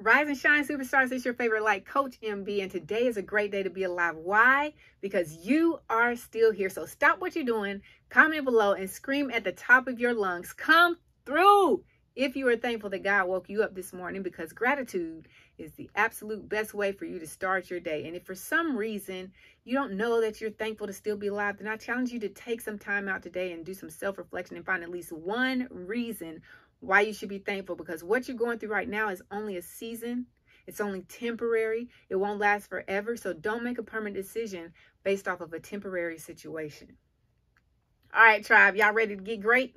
Rise and shine, superstars. It's your favorite light coach, MB, and today is a great day to be alive. Why? Because you are still here. So stop what you're doing, comment below, and scream at the top of your lungs. Come through if you are thankful that God woke you up this morning, because gratitude is the absolute best way for you to start your day. And if for some reason you don't know that you're thankful to still be alive, then I challenge you to take some time out today and do some self-reflection and find at least one reason why you should be thankful, because what you're going through right now is only a season. It's only temporary. It won't last forever. So don't make a permanent decision based off of a temporary situation. All right, tribe, y'all ready to get great?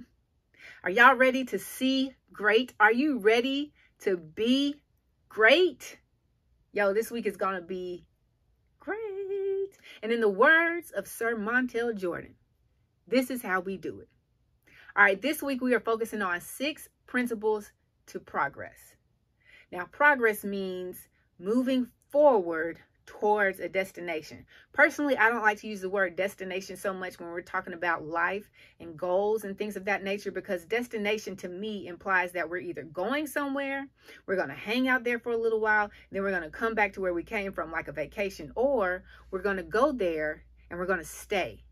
Are y'all ready to see great? Are you ready to be great? Yo, this week is going to be great. And in the words of Sir Montel Jordan, this is how we do it. All right, this week we are focusing on 6 principles to progress. Now, progress means moving forward towards a destination. Personally, I don't like to use the word destination so much when we're talking about life and goals and things of that nature, because destination to me implies that we're either going somewhere, we're going to hang out there for a little while, then we're going to come back to where we came from, like a vacation, or we're going to go there and we're going to stay.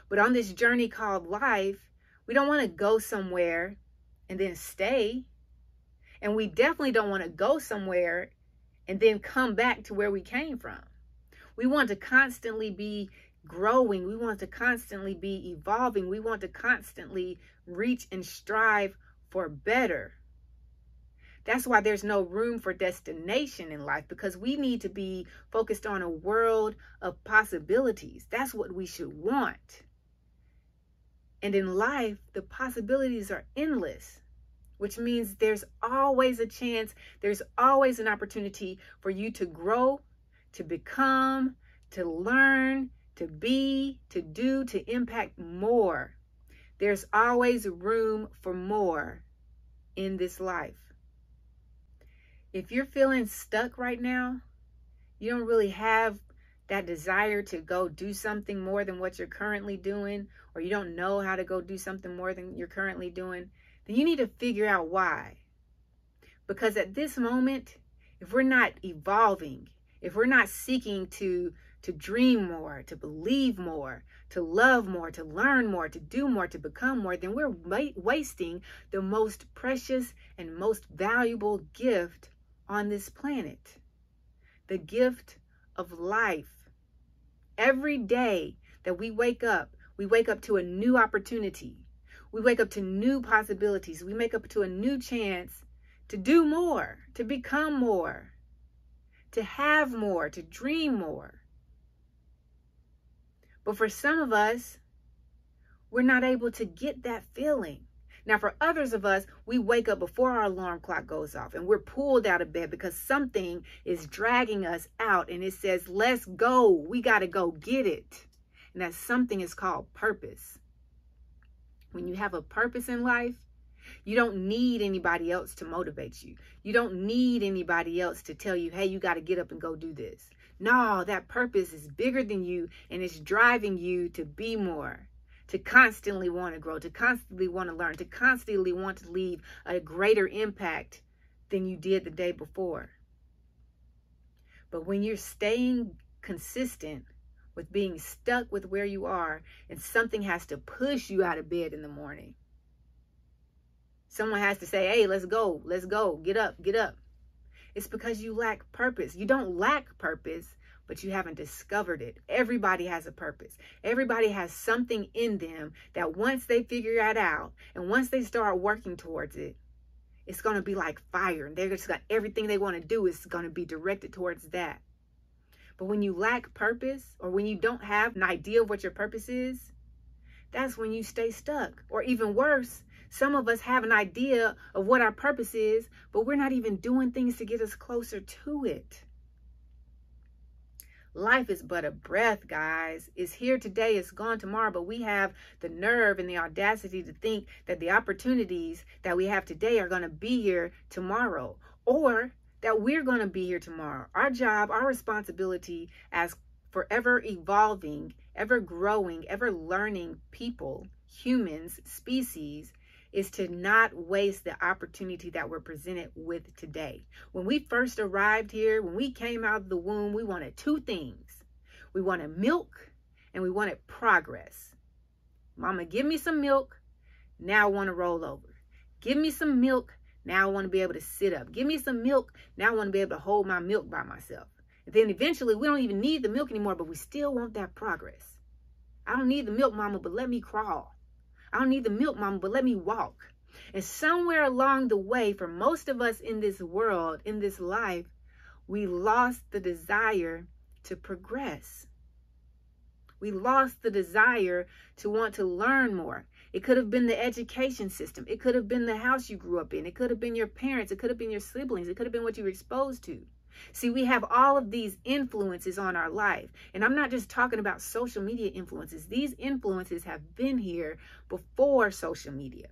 But on this journey called life, we don't want to go somewhere and then stay. And we definitely don't want to go somewhere and then come back to where we came from. We want to constantly be growing. We want to constantly be evolving. We want to constantly reach and strive for better. That's why there's no room for destination in life, because we need to be focused on a world of possibilities. That's what we should want. And in life, the possibilities are endless, which means there's always a chance, there's always an opportunity for you to grow, to become, to learn, to be, to do, to impact more. There's always room for more in this life. If you're feeling stuck right now, you don't really have that desire to go do something more than what you're currently doing, or you don't know how to go do something more than you're currently doing, then you need to figure out why. Because at this moment, if we're not evolving, if we're not seeking to dream more, to believe more, to love more, to learn more, to do more, to become more, then we're wasting the most precious and most valuable gift on this planet, the gift of life. Every day that we wake up to a new opportunity. We wake up to new possibilities. We wake up to a new chance to do more, to become more, to have more, to dream more. But for some of us, we're not able to get that feeling. Now, for others of us, we wake up before our alarm clock goes off and we're pulled out of bed because something is dragging us out and it says, let's go. We got to go get it. And that something is called purpose. When you have a purpose in life, you don't need anybody else to motivate you. You don't need anybody else to tell you, hey, you got to get up and go do this. No, that purpose is bigger than you and it's driving you to be more, to constantly want to grow, to constantly want to learn, to constantly want to leave a greater impact than you did the day before. But when you're staying consistent with being stuck with where you are and something has to push you out of bed in the morning, someone has to say, hey, let's go, get up, get up. It's because you lack purpose. You don't lack purpose, but you haven't discovered it. Everybody has a purpose. Everybody has something in them that once they figure that out and once they start working towards it, it's going to be like fire. And they're just got everything they want to do is going to be directed towards that. But when you lack purpose, or when you don't have an idea of what your purpose is, that's when you stay stuck. Or even worse, some of us have an idea of what our purpose is, but we're not even doing things to get us closer to it. Life is but a breath, guys. It's here today, it's gone tomorrow, but we have the nerve and the audacity to think that the opportunities that we have today are going to be here tomorrow, or that we're going to be here tomorrow. Our job, our responsibility as forever evolving, ever growing, ever learning people, humans, species, is to not waste the opportunity that we're presented with today. When we first arrived here, when we came out of the womb, we wanted two things. We wanted milk and we wanted progress. Mama, give me some milk. Now I want to roll over. Give me some milk. Now I want to be able to sit up. Give me some milk. Now I want to be able to hold my milk by myself. And then eventually we don't even need the milk anymore, but we still want that progress. I don't need the milk, Mama, but let me crawl. I don't need the milk, Mama, but let me walk. And somewhere along the way, for most of us in this world, in this life, we lost the desire to progress. We lost the desire to want to learn more. It could have been the education system. It could have been the house you grew up in. It could have been your parents. It could have been your siblings. It could have been what you were exposed to. See, we have all of these influences on our life. And I'm not just talking about social media influences. These influences have been here before social media.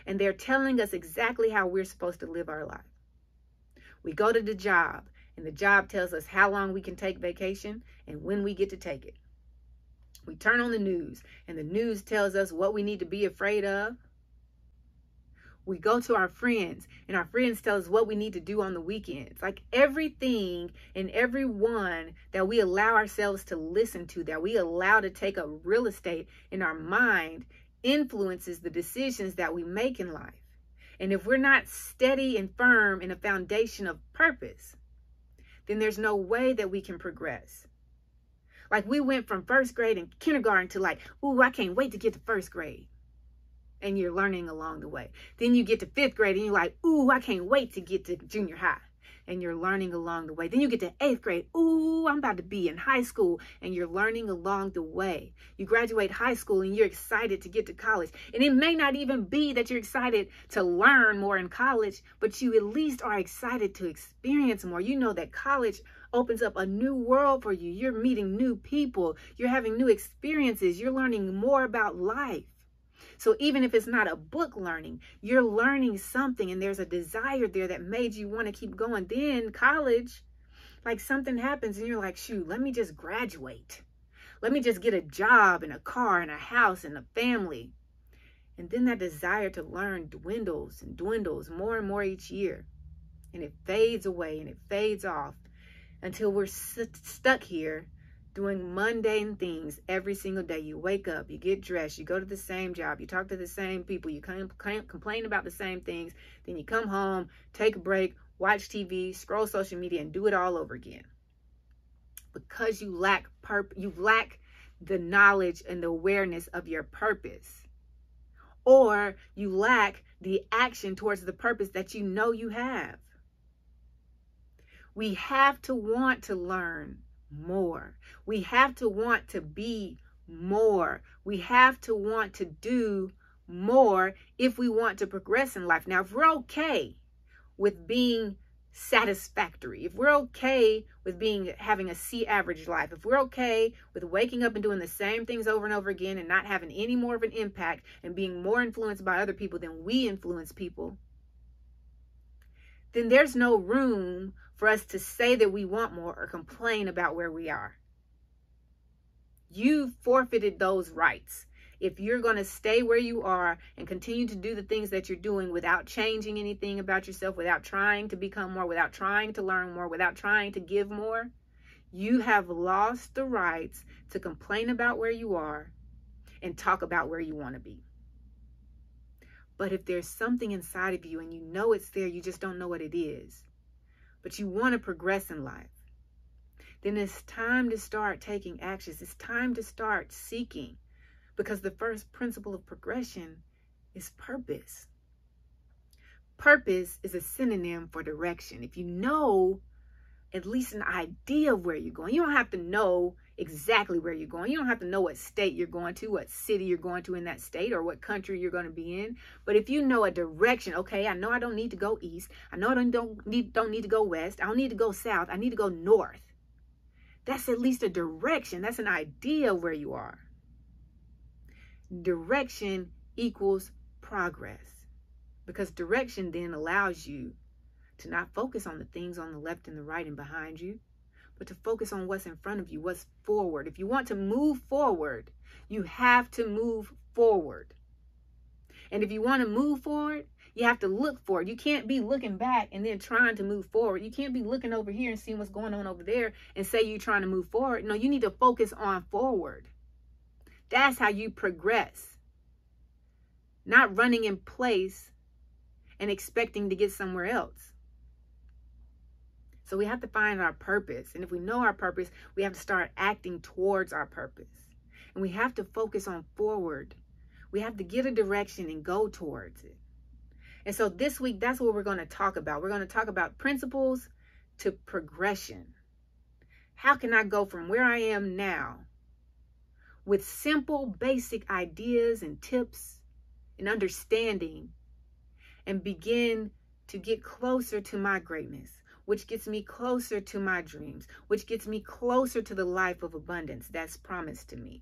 And they're telling us exactly how we're supposed to live our life. We go to the job, and the job tells us how long we can take vacation and when we get to take it. We turn on the news, and the news tells us what we need to be afraid of. We go to our friends, and our friends tell us what we need to do on the weekends. Like everything and everyone that we allow ourselves to listen to, that we allow to take up real estate in our mind, influences the decisions that we make in life. And if we're not steady and firm in a foundation of purpose, then there's no way that we can progress. Like we went from first grade and kindergarten to like, ooh, I can't wait to get to first grade. And you're learning along the way. Then you get to fifth grade and you're like, ooh, I can't wait to get to junior high. And you're learning along the way. Then you get to eighth grade. Ooh, I'm about to be in high school. And you're learning along the way. You graduate high school and you're excited to get to college. And it may not even be that you're excited to learn more in college, but you at least are excited to experience more. You know that college opens up a new world for you. You're meeting new people. You're having new experiences. You're learning more about life. So even if it's not a book learning, you're learning something and there's a desire there that made you want to keep going. Then college, like something happens and you're like, shoot, let me just graduate. Let me just get a job and a car and a house and a family. And then that desire to learn dwindles and dwindles more and more each year. And it fades away and it fades off until we're stuck here doing mundane things every single day. You wake up, you get dressed, you go to the same job, you talk to the same people, you complain about the same things, then you come home, take a break, watch TV, scroll social media, and do it all over again. Because you lack the knowledge and the awareness of your purpose. Or you lack the action towards the purpose that you know you have. We have to want to learn more. We have to want to be more. We have to want to do more if we want to progress in life. Now, if we're okay with being satisfactory, if we're okay with having a C average life, if we're okay with waking up and doing the same things over and over again and not having any more of an impact and being more influenced by other people than we influence people, then there's no room for us to say that we want more or complain about where we are. You've forfeited those rights. If you're going to stay where you are and continue to do the things that you're doing without changing anything about yourself, without trying to become more, without trying to learn more, without trying to give more, you have lost the rights to complain about where you are and talk about where you want to be. But if there's something inside of you and you know it's there, you just don't know what it is, but you want to progress in life, then it's time to start taking actions. It's time to start seeking, because the first principle of progression is purpose. Purpose is a synonym for direction. If you know at least an idea of where you're going, you don't have to know exactly where you're going. You don't have to know what state you're going to, what city you're going to in that state, or what country you're going to be in. But if you know a direction, okay, I know I don't need to go east. I know I don't need to go west. I don't need to go south. I need to go north. That's at least a direction. That's an idea of where you are. Direction equals progress, because direction then allows you to not focus on the things on the left and the right and behind you, but to focus on what's in front of you, what's forward. If you want to move forward, you have to move forward. And if you want to move forward, you have to look forward. You can't be looking back and then trying to move forward. You can't be looking over here and seeing what's going on over there and say you're trying to move forward. No, you need to focus on forward. That's how you progress. Not running in place and expecting to get somewhere else. So we have to find our purpose. And if we know our purpose, we have to start acting towards our purpose. And we have to focus on forward. We have to get a direction and go towards it. And so this week, that's what we're going to talk about. We're going to talk about principles to progression. How can I go from where I am now with simple, basic ideas and tips and understanding and begin to get closer to my greatness, which gets me closer to my dreams, which gets me closer to the life of abundance that's promised to me,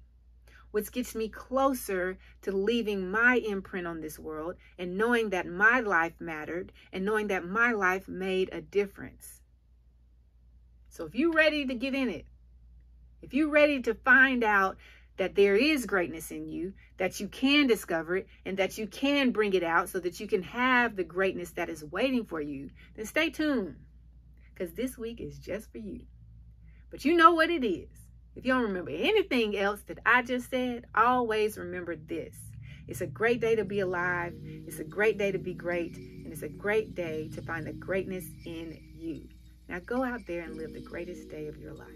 which gets me closer to leaving my imprint on this world and knowing that my life mattered and knowing that my life made a difference. So if you're ready to get in it, if you're ready to find out that there is greatness in you, that you can discover it, and that you can bring it out so that you can have the greatness that is waiting for you, then stay tuned, because this week is just for you. But you know what it is. If you don't remember anything else that I just said, always remember this. It's a great day to be alive. It's a great day to be great. And it's a great day to find the greatness in you. Now go out there and live the greatest day of your life.